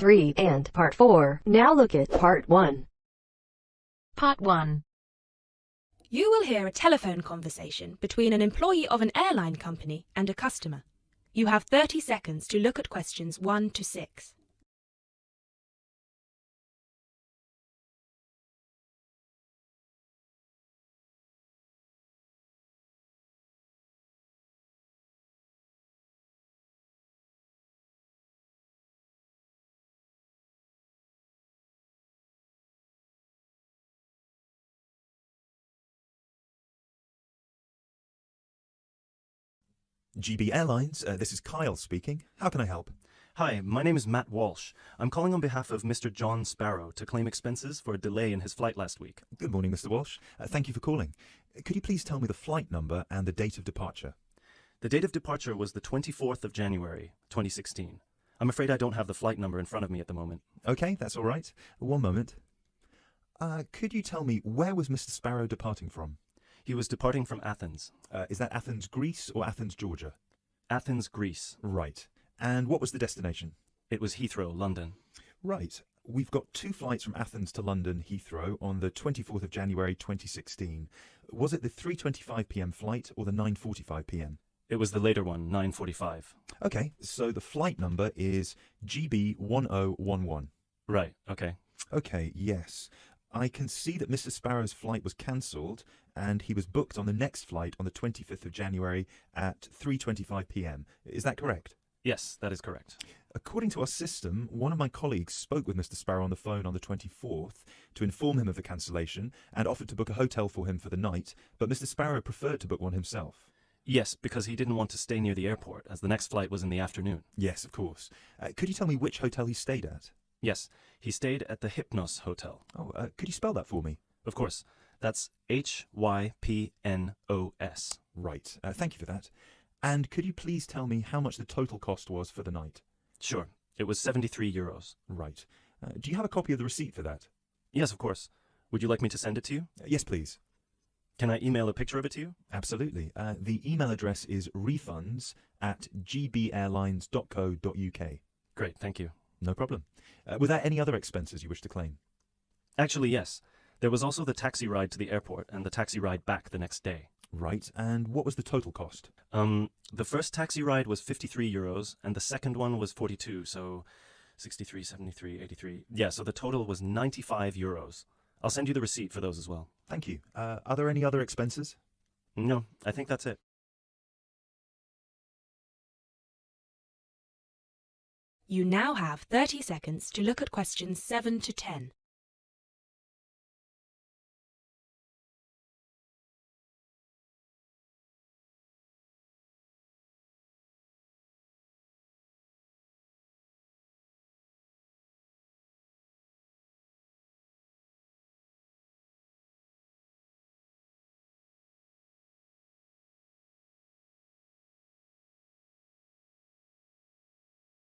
3 and Part 4. Now look at Part 1. Part 1. You will hear a telephone conversation between an employee of an airline company and a customer. You have 30 seconds to look at questions 1 to 6. GB Airlines, this is Kyle speaking. How can I help? Hi, my name is Matt Walsh. I'm calling on behalf of Mr. John Sparrow to claim expenses for a delay in his flight last week. Good morning, Mr. Walsh. Thank you for calling. Could you please tell me the flight number and the date of departure? The date of departure was the 24th of January, 2016. I'm afraid I don't have the flight number in front of me at the moment. Okay, that's all right. One moment. Could you tell me where was Mr. Sparrow departing from? He was departing from Athens. Is that Athens, Greece or Athens, Georgia? Athens, Greece. Right. And what was the destination? It was Heathrow, London. Right. We've got 2 flights from Athens to London, Heathrow, on the 24th of January 2016. Was it the 3:25 p.m. flight or the 9:45 p.m.? It was the later one, 9:45. Okay, so the flight number is GB1011. Right, okay. Okay, yes. I can see that Mr. Sparrow's flight was cancelled and he was booked on the next flight on the 25th of January at 3:25 p.m. Is that correct? Yes, that is correct. According to our system, one of my colleagues spoke with Mr. Sparrow on the phone on the 24th to inform him of the cancellation and offered to book a hotel for him for the night, but Mr. Sparrow preferred to book one himself. Yes, because he didn't want to stay near the airport, as the next flight was in the afternoon. Yes, of course. Could you tell me which hotel he stayed at? Yes, he stayed at the Hypnos Hotel. Oh, could you spell that for me? Of course. That's Hypnos. Right. Thank you for that. And could you please tell me how much the total cost was for the night? Sure. It was 73 euros. Right. Do you have a copy of the receipt for that? Yes, of course. Would you like me to send it to you? Yes, please. Can I email a picture of it to you? Absolutely. The email address is refunds@gbairlines.co.uk. Great, thank you. No problem. Were there any other expenses you wish to claim? Actually, yes. There was also the taxi ride to the airport and the taxi ride back the next day. Right. And what was the total cost? The first taxi ride was 53 euros and the second one was 42, so 63, 73, 83. Yeah, so the total was 95 euros. I'll send you the receipt for those as well. Thank you. Are there any other expenses? No, I think that's it. You now have 30 seconds to look at questions 7 to 10.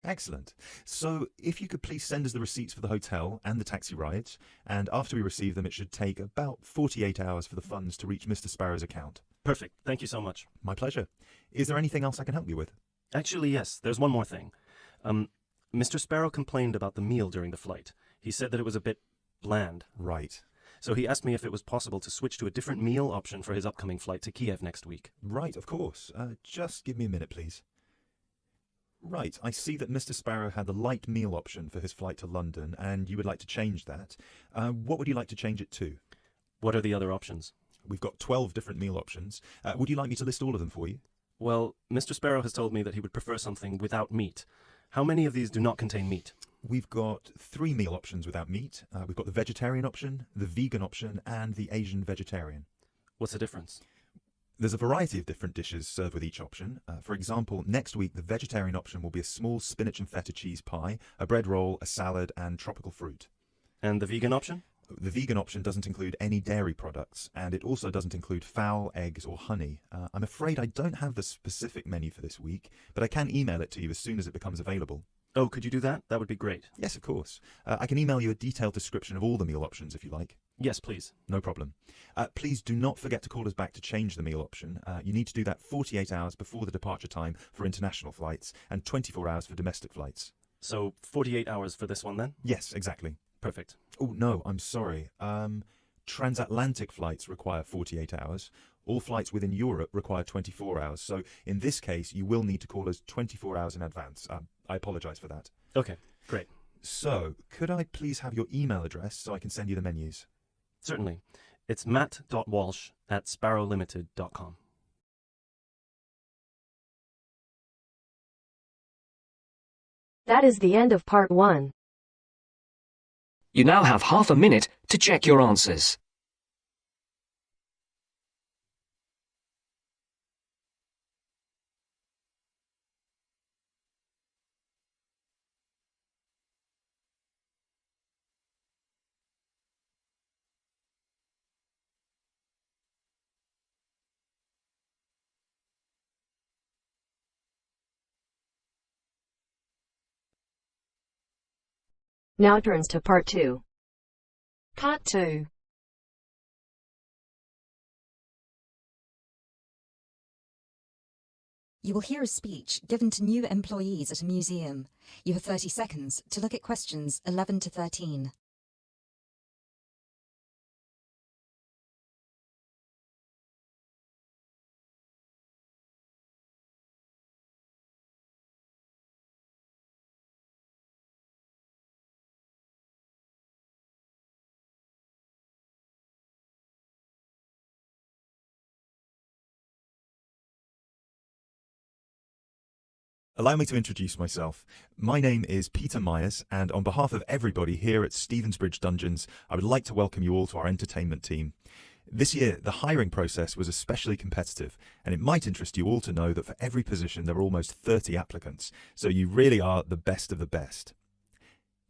Excellent. So if you could please send us the receipts for the hotel and the taxi rides, and after we receive them, it should take about 48 hours for the funds to reach Mr. Sparrow's account. Perfect. Thank you so much. My pleasure. Is there anything else I can help you with? Actually, yes. There's one more thing. Mr. Sparrow complained about the meal during the flight. He said that it was a bit bland. Right. So he asked me if it was possible to switch to a different meal option for his upcoming flight to Kiev next week. Right, of course. Just give me a minute, please. Right, I see that Mr. Sparrow had the light meal option for his flight to London, and you would like to change that. What would you like to change it to? What are the other options? We've got 12 different meal options. Would you like me to list all of them for you? Well, Mr. Sparrow has told me that he would prefer something without meat. How many of these do not contain meat? We've got 3 meal options without meat. We've got the vegetarian option, the vegan option, and the Asian vegetarian. What's the difference? There's a variety of different dishes served with each option. For example, next week the vegetarian option will be a small spinach and feta cheese pie, a bread roll, a salad, and tropical fruit. And the vegan option? The vegan option doesn't include any dairy products, and it also doesn't include fowl, eggs, or honey. I'm afraid I don't have the specific menu for this week, but I can email it to you as soon as it becomes available. Oh, could you do that? That would be great. Yes, of course. I can email you a detailed description of all the meal options if you like. Yes, please. No problem. Please do not forget to call us back to change the meal option. You need to do that 48 hours before the departure time for international flights and 24 hours for domestic flights. So 48 hours for this one then? Yes, exactly. Perfect. Oh, no, I'm sorry. Transatlantic flights require 48 hours. All flights within Europe require 24 hours. So in this case, you will need to call us 24 hours in advance. I apologise for that. Okay, great. So, could I please have your email address so I can send you the menus? Certainly. It's matt.walsh@sparrowlimited.com. That is the end of part 1. You now have half a minute to check your answers. Now turns to part 2. Part 2. You will hear a speech given to new employees at a museum. You have 30 seconds to look at questions 11 to 13. Allow me to introduce myself. My name is Peter Myers, and on behalf of everybody here at Stevensbridge Dungeons, I would like to welcome you all to our entertainment team. This year, the hiring process was especially competitive, and it might interest you all to know that for every position there are almost 30 applicants, so you really are the best of the best.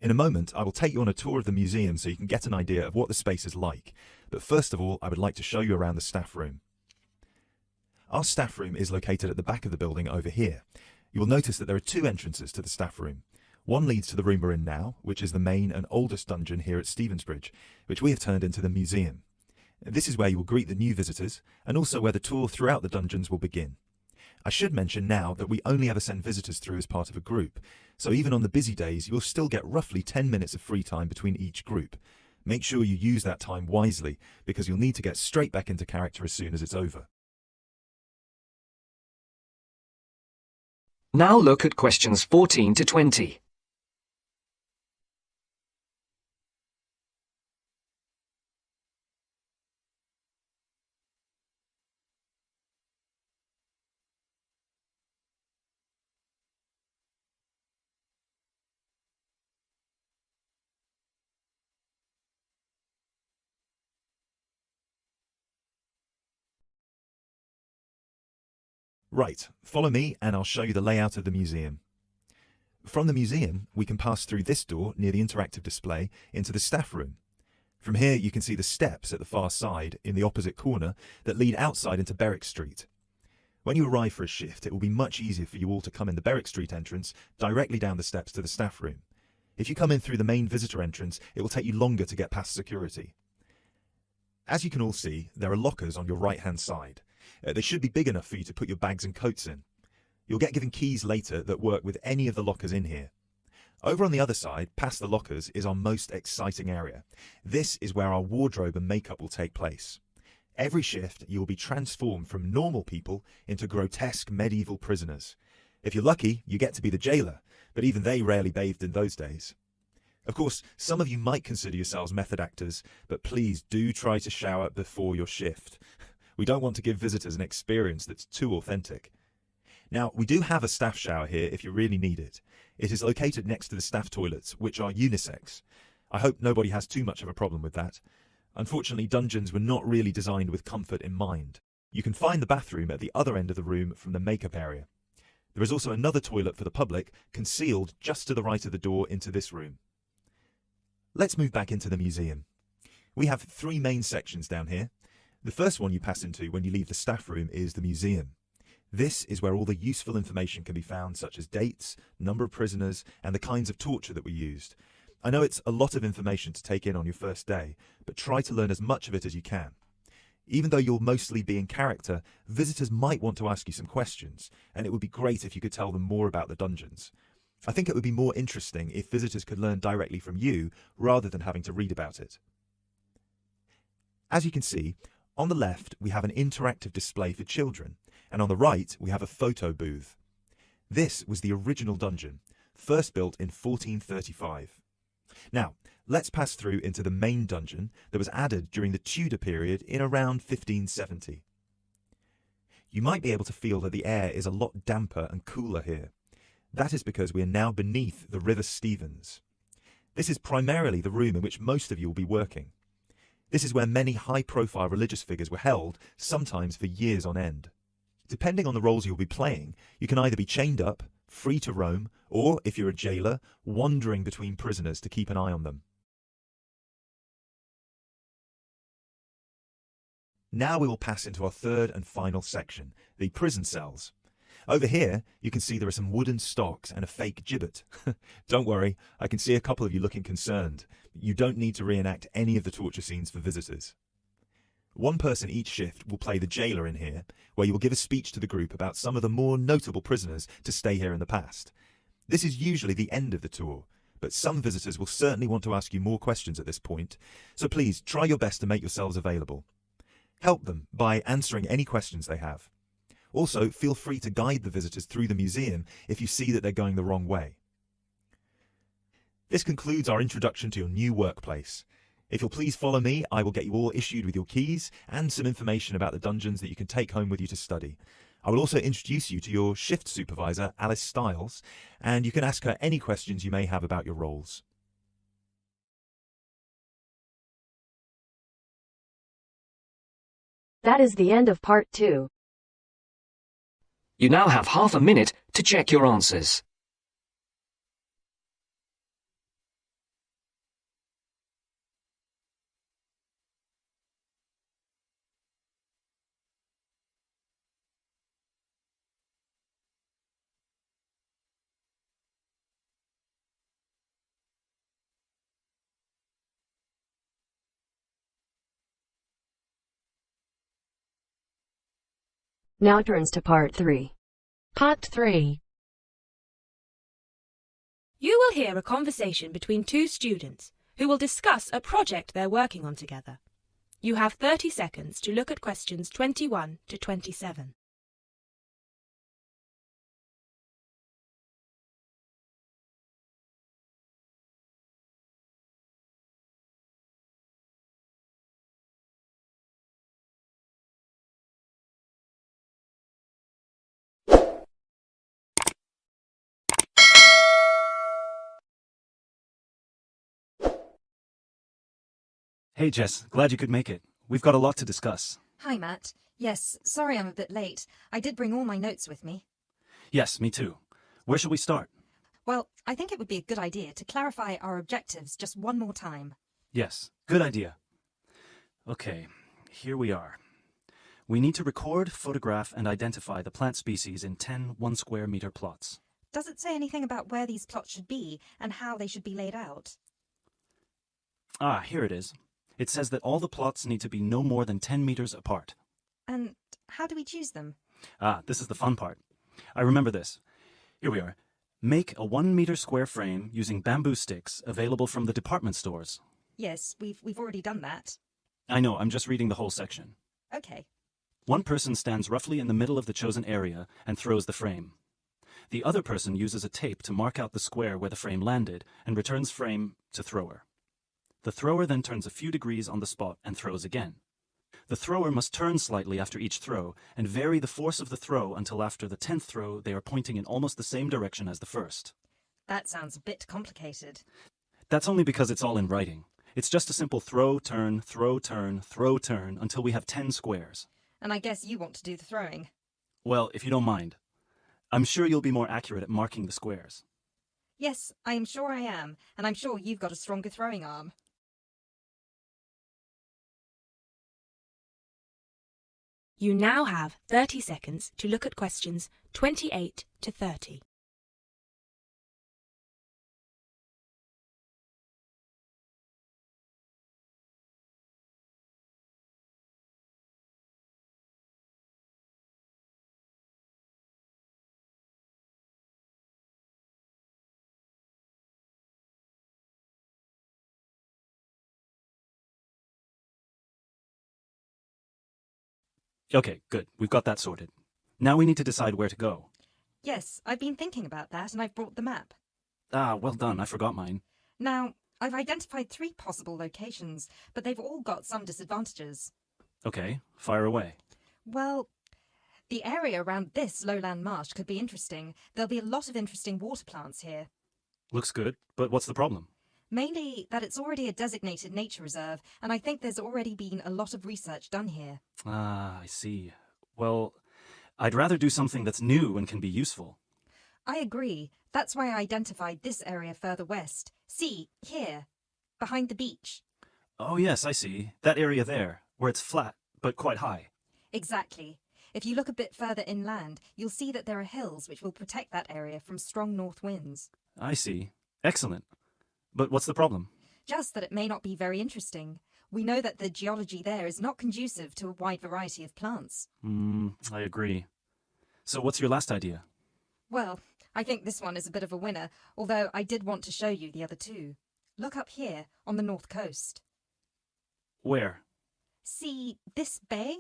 In a moment, I will take you on a tour of the museum so you can get an idea of what the space is like, but first of all, I would like to show you around the staff room. Our staff room is located at the back of the building over here. You will notice that there are 2 entrances to the staff room. One leads to the room we're in now, which is the main and oldest dungeon here at Stevensbridge, which we have turned into the museum. This is where you will greet the new visitors, and also where the tour throughout the dungeons will begin. I should mention now that we only ever send visitors through as part of a group, so even on the busy days you'll still get roughly 10 minutes of free time between each group. Make sure you use that time wisely, because you'll need to get straight back into character as soon as it's over. Now look at questions 14 to 20. Right, follow me and I'll show you the layout of the museum. From the museum, we can pass through this door near the interactive display into the staff room. From here you can see the steps at the far side in the opposite corner that lead outside into Berwick Street. When you arrive for a shift, it will be much easier for you all to come in the Berwick Street entrance directly down the steps to the staff room. If you come in through the main visitor entrance, it will take you longer to get past security. As you can all see, there are lockers on your right-hand side. They should be big enough for you to put your bags and coats in. You'll get given keys later that work with any of the lockers in here. Over on the other side, past the lockers, is our most exciting area. This is where our wardrobe and makeup will take place. Every shift, you will be transformed from normal people into grotesque medieval prisoners. If you're lucky, you get to be the jailer, but even they rarely bathed in those days. Of course, some of you might consider yourselves method actors, but please do try to shower before your shift. We don't want to give visitors an experience that's too authentic. Now, we do have a staff shower here if you really need it. It is located next to the staff toilets, which are unisex. I hope nobody has too much of a problem with that. Unfortunately, dungeons were not really designed with comfort in mind. You can find the bathroom at the other end of the room from the makeup area. There is also another toilet for the public, concealed just to the right of the door into this room. Let's move back into the museum. We have 3 main sections down here. The first one you pass into when you leave the staff room is the museum. This is where all the useful information can be found, such as dates, number of prisoners, and the kinds of torture that were used. I know it's a lot of information to take in on your first day, but try to learn as much of it as you can. Even though you'll mostly be in character, visitors might want to ask you some questions, and it would be great if you could tell them more about the dungeons. I think it would be more interesting if visitors could learn directly from you rather than having to read about it. As you can see, on the left we have an interactive display for children, and on the right we have a photo booth. This was the original dungeon, first built in 1435. Now, let's pass through into the main dungeon that was added during the Tudor period in around 1570. You might be able to feel that the air is a lot damper and cooler here. That is because we are now beneath the River Stevens. This is primarily the room in which most of you will be working. This is where many high-profile religious figures were held, sometimes for years on end. Depending on the roles you'll be playing, you can either be chained up, free to roam, or, if you're a jailer, wandering between prisoners to keep an eye on them. Now we will pass into our third and final section, the prison cells. Over here, you can see there are some wooden stocks and a fake gibbet. Don't worry, I can see a couple of you looking concerned. You don't need to reenact any of the torture scenes for visitors. One person each shift will play the jailer in here, where you will give a speech to the group about some of the more notable prisoners to stay here in the past. This is usually the end of the tour, but some visitors will certainly want to ask you more questions at this point, so please try your best to make yourselves available. Help them by answering any questions they have. Also, feel free to guide the visitors through the museum if you see that they're going the wrong way. This concludes our introduction to your new workplace. If you'll please follow me, I will get you all issued with your keys and some information about the dungeons that you can take home with you to study. I will also introduce you to your shift supervisor, Alice Stiles, and you can ask her any questions you may have about your roles. That is the end of part 2. You now have half a minute to check your answers. Now turns to part 3. Part 3. You will hear a conversation between two students who will discuss a project they're working on together. You have 30 seconds to look at questions 21 to 27. Hey Jess, glad you could make it. We've got a lot to discuss. Hi, Matt. Yes, sorry I'm a bit late. I did bring all my notes with me. Yes, me too. Where shall we start? Well, I think it would be a good idea to clarify our objectives just one more time. Yes, good idea. Okay, here we are. We need to record, photograph, and identify the plant species in 10 1-square-meter plots. Does it say anything about where these plots should be and how they should be laid out? Ah, here it is. It says that all the plots need to be no more than 10 meters apart. And how do we choose them? Ah, this is the fun part. I remember this. Here we are. Make a 1-meter square frame using bamboo sticks available from the department stores. Yes, we've already done that. I know, I'm just reading the whole section. Okay. One person stands roughly in the middle of the chosen area and throws the frame. The other person uses a tape to mark out the square where the frame landed and returns frame to thrower. The thrower then turns a few degrees on the spot and throws again. The thrower must turn slightly after each throw and vary the force of the throw until after the 10th throw they are pointing in almost the same direction as the first. That sounds a bit complicated. That's only because it's all in writing. It's just a simple throw, turn, throw, turn, throw, turn until we have 10 squares. And I guess you want to do the throwing. Well, if you don't mind. I'm sure you'll be more accurate at marking the squares. Yes, I am sure I am, and I'm sure you've got a stronger throwing arm. You now have 30 seconds to look at questions 28 to 30. Okay, good. We've got that sorted. Now we need to decide where to go. Yes, I've been thinking about that and I've brought the map. Ah, well done. I forgot mine. Now, I've identified 3 possible locations, but they've all got some disadvantages. Okay, fire away. Well, the area around this lowland marsh could be interesting. There'll be a lot of interesting water plants here. Looks good, but what's the problem? Mainly that it's already a designated nature reserve, and I think there's already been a lot of research done here. Ah, I see. Well, I'd rather do something that's new and can be useful. I agree. That's why I identified this area further west. See, here, behind the beach. Oh yes, I see. That area there, where it's flat, but quite high. Exactly. If you look a bit further inland, you'll see that there are hills which will protect that area from strong north winds. I see. Excellent. But what's the problem? Just that it may not be very interesting. We know that the geology there is not conducive to a wide variety of plants. I agree. So what's your last idea? Well, I think this one is a bit of a winner, although I did want to show you the other 2. Look up here, on the north coast. Where? See this bay?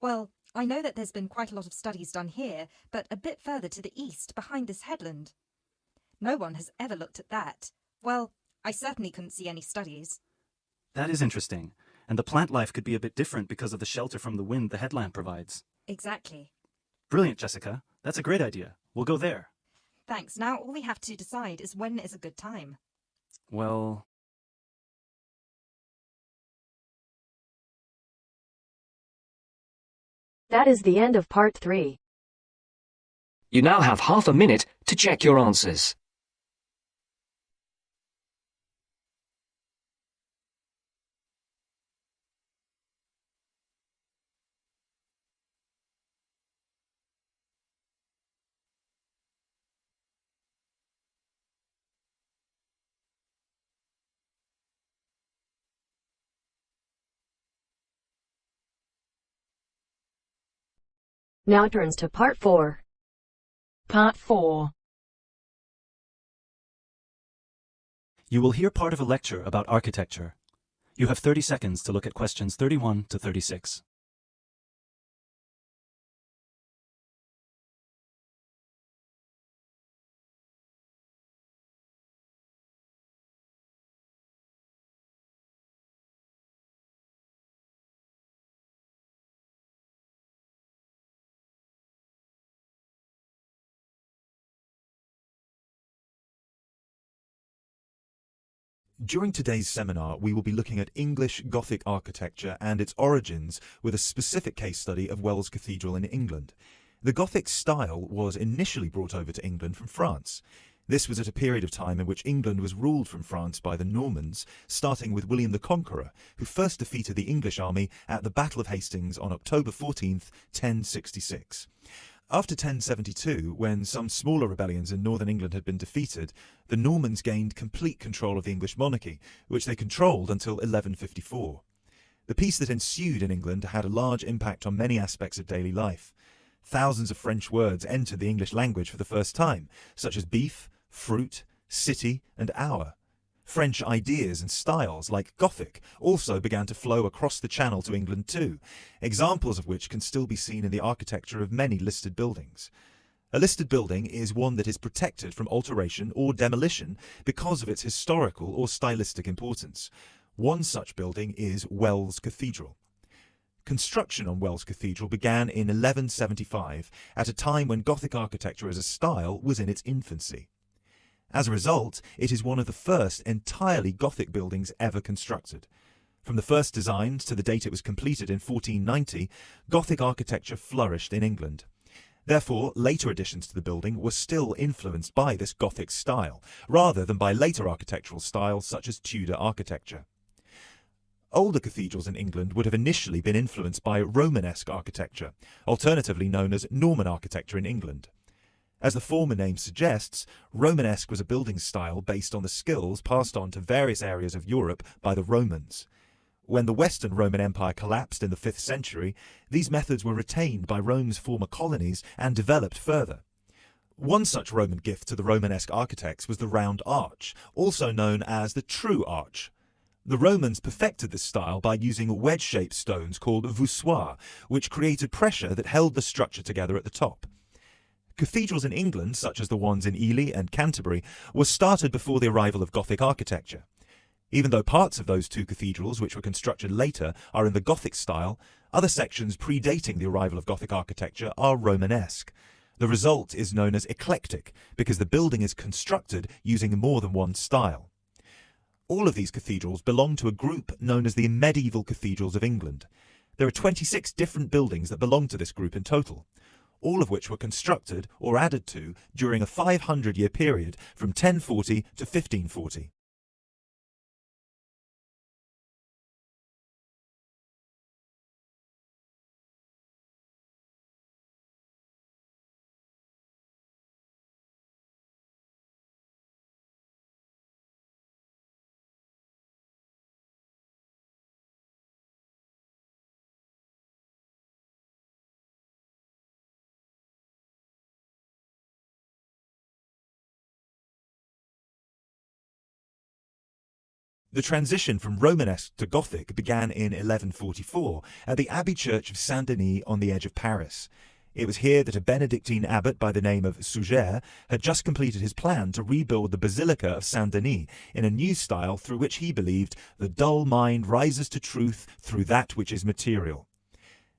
Well, I know that there's been quite a lot of studies done here, but a bit further to the east, behind this headland. No one has ever looked at that. Well, I certainly couldn't see any studies. That is interesting. And the plant life could be a bit different because of the shelter from the wind the headland provides. Exactly. Brilliant, Jessica. That's a great idea. We'll go there. Thanks. Now all we have to decide is when is a good time. Well... That is the end of part 3. You now have half a minute to check your answers. Now turns to part 4. Part 4. You will hear part of a lecture about architecture. You have 30 seconds to look at questions 31 to 36. During today's seminar, we will be looking at English Gothic architecture and its origins with a specific case study of Wells Cathedral in England. The Gothic style was initially brought over to England from France. This was at a period of time in which England was ruled from France by the Normans, starting with William the Conqueror, who first defeated the English army at the Battle of Hastings on October 14th, 1066. After 1072, when some smaller rebellions in northern England had been defeated, the Normans gained complete control of the English monarchy, which they controlled until 1154. The peace that ensued in England had a large impact on many aspects of daily life. Thousands of French words entered the English language for the first time, such as beef, fruit, city, and hour. French ideas and styles, like Gothic, also began to flow across the Channel to England too, examples of which can still be seen in the architecture of many listed buildings. A listed building is one that is protected from alteration or demolition because of its historical or stylistic importance. One such building is Wells Cathedral. Construction on Wells Cathedral began in 1175, at a time when Gothic architecture as a style was in its infancy. As a result, it is one of the first entirely Gothic buildings ever constructed. From the first designs to the date it was completed in 1490, Gothic architecture flourished in England. Therefore, later additions to the building were still influenced by this Gothic style, rather than by later architectural styles such as Tudor architecture. Older cathedrals in England would have initially been influenced by Romanesque architecture, alternatively known as Norman architecture in England. As the former name suggests, Romanesque was a building style based on the skills passed on to various areas of Europe by the Romans. When the Western Roman Empire collapsed in the 5th century, these methods were retained by Rome's former colonies and developed further. One such Roman gift to the Romanesque architects was the round arch, also known as the true arch. The Romans perfected this style by using wedge-shaped stones called voussoirs, which created pressure that held the structure together at the top. Cathedrals in England, such as the ones in Ely and Canterbury, were started before the arrival of Gothic architecture. Even though parts of those two cathedrals, which were constructed later, are in the Gothic style, other sections predating the arrival of Gothic architecture are Romanesque. The result is known as eclectic, because the building is constructed using more than one style. All of these cathedrals belong to a group known as the medieval cathedrals of England. There are 26 different buildings that belong to this group in total, all of which were constructed or added to during a 500-year period from 1040 to 1540. The transition from Romanesque to Gothic began in 1144 at the Abbey Church of Saint-Denis on the edge of Paris. It was here that a Benedictine abbot by the name of Suger had just completed his plan to rebuild the Basilica of Saint-Denis in a new style through which he believed the dull mind rises to truth through that which is material.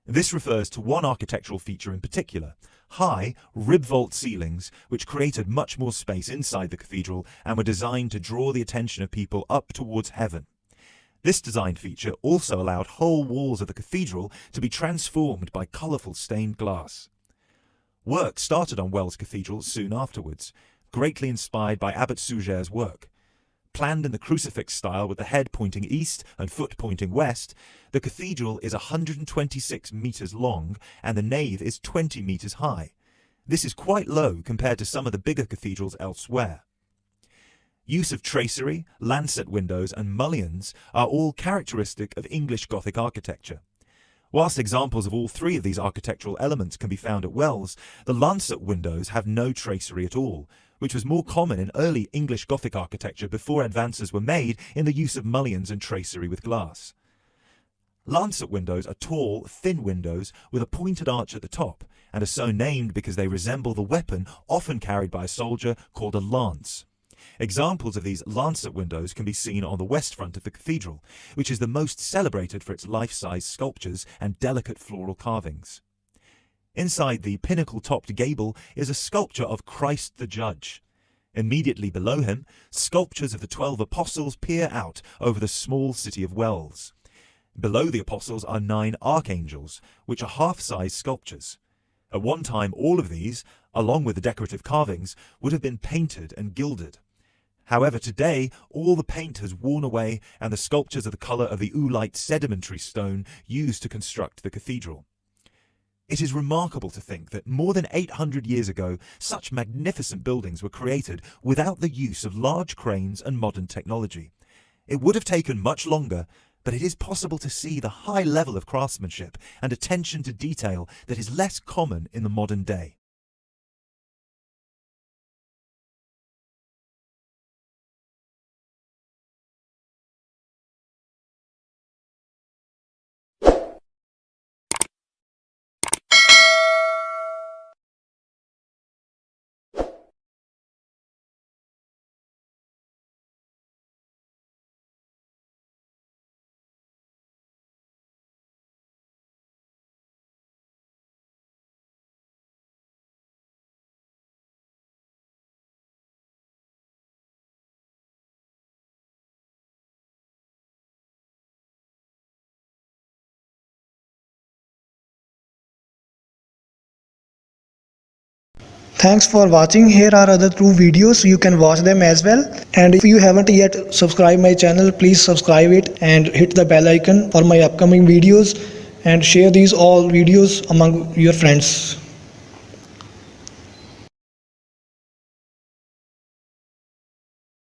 This refers to one architectural feature in particular, high, rib-vault ceilings, which created much more space inside the cathedral and were designed to draw the attention of people up towards heaven. This design feature also allowed whole walls of the cathedral to be transformed by colourful stained glass. Work started on Wells Cathedral soon afterwards, greatly inspired by Abbot Suger's work. Planned in the crucifix style with the head pointing east and foot pointing west, the cathedral is 126 metres long and the nave is 20 metres high. This is quite low compared to some of the bigger cathedrals elsewhere. Use of tracery, lancet windows and mullions are all characteristic of English Gothic architecture. Whilst examples of all three of these architectural elements can be found at Wells, the lancet windows have no tracery at all, which was more common in early English Gothic architecture before advances were made in the use of mullions and tracery with glass. Lancet windows are tall, thin windows with a pointed arch at the top, and are so named because they resemble the weapon often carried by a soldier called a lance. Examples of these lancet windows can be seen on the west front of the cathedral, which is the most celebrated for its life-size sculptures and delicate floral carvings. Inside the pinnacle-topped gable is a sculpture of Christ the Judge. Immediately below him, sculptures of the 12 apostles peer out over the small city of Wells. Below the apostles are 9 archangels, which are half-size sculptures. At one time, all of these, along with the decorative carvings, would have been painted and gilded. However, today, all the paint has worn away and the sculptures are the colour of the oolite sedimentary stone used to construct the cathedral. It is remarkable to think that more than 800 years ago, such magnificent buildings were created without the use of large cranes and modern technology. It would have taken much longer, but it is possible to see the high level of craftsmanship and attention to detail that is less common in the modern day. Thanks for watching. Here are other 2 videos. You can watch them as well. And if you haven't yet subscribed my channel, please subscribe it and hit the bell icon for my upcoming videos and share these all videos among your friends.